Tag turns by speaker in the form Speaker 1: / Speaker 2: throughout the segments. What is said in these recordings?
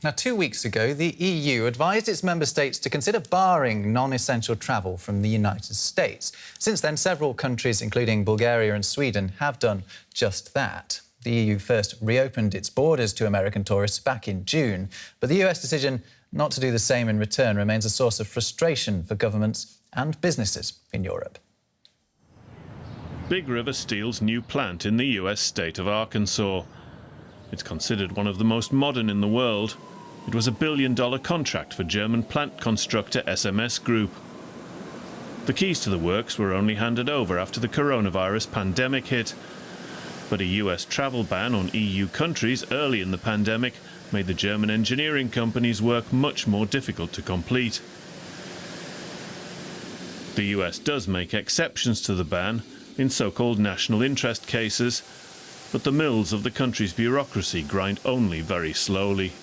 Speaker 1: Now, 2 weeks ago, the EU advised its member states to consider barring non-essential travel from the United States. Since then, several countries, including Bulgaria and Sweden, have done just that. The EU first reopened its borders to American tourists back in June, but the US decision not to do the same in return remains a source of frustration for governments and businesses in Europe.
Speaker 2: Big River Steel's new plant in the US state of Arkansas. It's considered one of the most modern in the world. It was a $1 billion contract for German plant constructor SMS Group. The keys to the works were only handed over after the coronavirus pandemic hit. But a US travel ban on EU countries early in the pandemic made the German engineering company's work much more difficult to complete. The US does make exceptions to the ban in so-called national interest cases, but the mills of the country's bureaucracy grind only very slowly.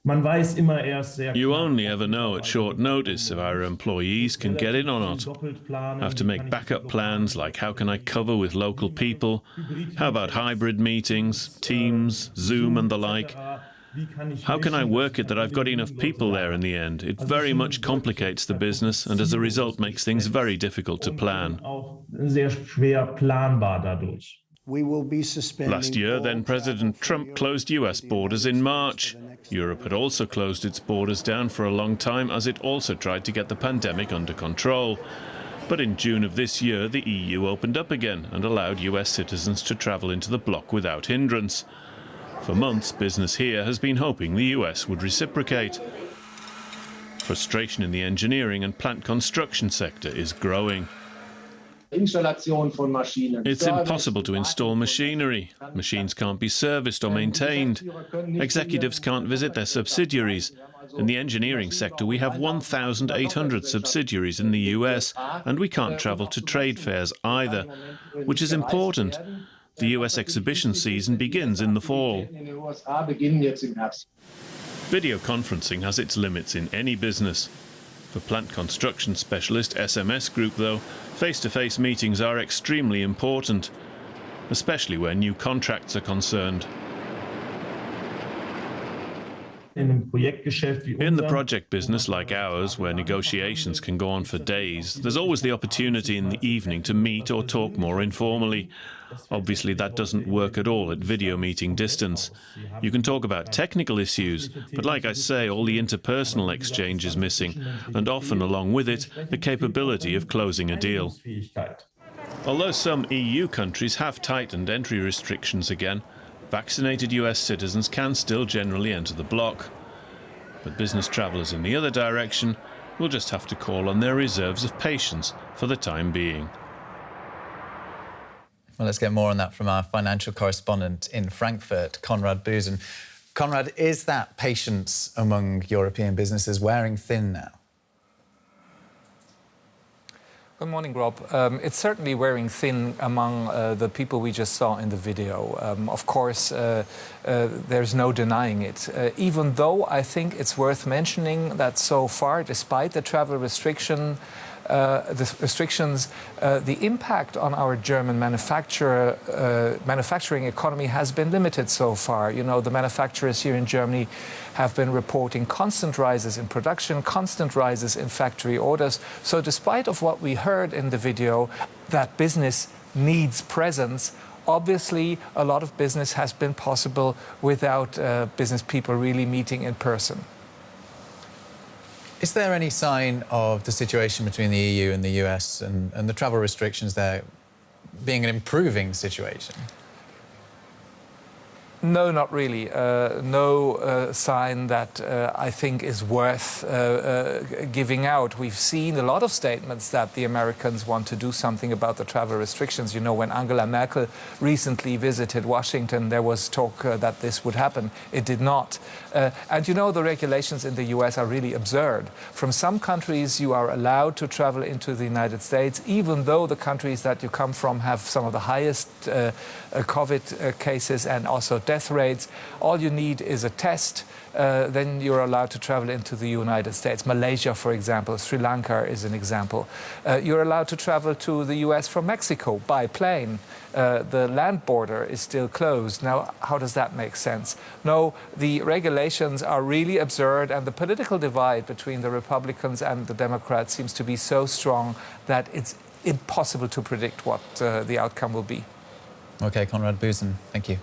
Speaker 2: You only ever know at short notice if our employees can get in or not. Have to make backup plans like how can I cover with local people, how about hybrid meetings, Teams, Zoom and the like. How can I work it that I've got enough people there in the end? It very much complicates the business and as a result makes things very difficult to plan. Last year, then President Trump closed US borders in March. Europe had also closed its borders down for a long time as it also tried to get the pandemic under control. But in June of this year, the EU opened up again and allowed US citizens to travel into the bloc without hindrance. For months, business here has been hoping the US would reciprocate. Frustration in the engineering and plant construction sector is growing. It's impossible to install machinery. Machines can't be serviced or maintained. Executives can't visit their subsidiaries. In the engineering sector, we have 1,800 subsidiaries in the US, and we can't travel to trade fairs either, which is important. The US exhibition season begins in the fall. Video conferencing has its limits in any business. For plant construction specialist SMS Group, though, face-to-face meetings are extremely important, especially where new contracts are concerned. In the project business like ours, where negotiations can go on for days, there's always the opportunity in the evening to meet or talk more informally. Obviously, that doesn't work at all at video meeting distance. You can talk about technical issues, but like I say, all the interpersonal exchange is missing, and often along with it, the capability of closing a deal. Although some EU countries have tightened entry restrictions again, vaccinated US citizens can still generally enter the bloc. But business travellers in the other direction will just have to call on their reserves of patience for the time being.
Speaker 1: Well, let's get more on that from our financial correspondent in Frankfurt, Konrad Busen. Konrad, is that patience among European businesses wearing thin now?
Speaker 3: Good morning, Rob. It's certainly wearing thin among the people we just saw in the video. Of course, there's no denying it. Even though I think it's worth mentioning that so far, despite the travel restrictions, the impact on our German manufacturing economy has been limited so far. You know, the manufacturers here in Germany have been reporting constant rises in production, constant rises in factory orders. So despite of what we heard in the video, that business needs presence, obviously a lot of business has been possible without business people really meeting in person.
Speaker 1: Is there any sign of the situation between the EU and the US and the travel restrictions there being an improving situation?
Speaker 3: No, not really. No sign that I think is worth giving out. We've seen a lot of statements that the Americans want to do something about the travel restrictions. You know, when Angela Merkel recently visited Washington, there was talk that this would happen. It did not. And you know, the regulations in the US are really absurd. From some countries, you are allowed to travel into the United States, even though the countries that you come from have some of the highest COVID cases and also death rates. All you need is a test. Then you're allowed to travel into the United States. Malaysia, for example, Sri Lanka is an example. You're allowed to travel to the US from Mexico by plane. The land border is still closed. Now, how does that make sense? No, the regulations are really absurd, and the political divide between the Republicans and the Democrats seems to be so strong that it's impossible to predict what the outcome will be.
Speaker 1: OK, Konrad Busen, thank you.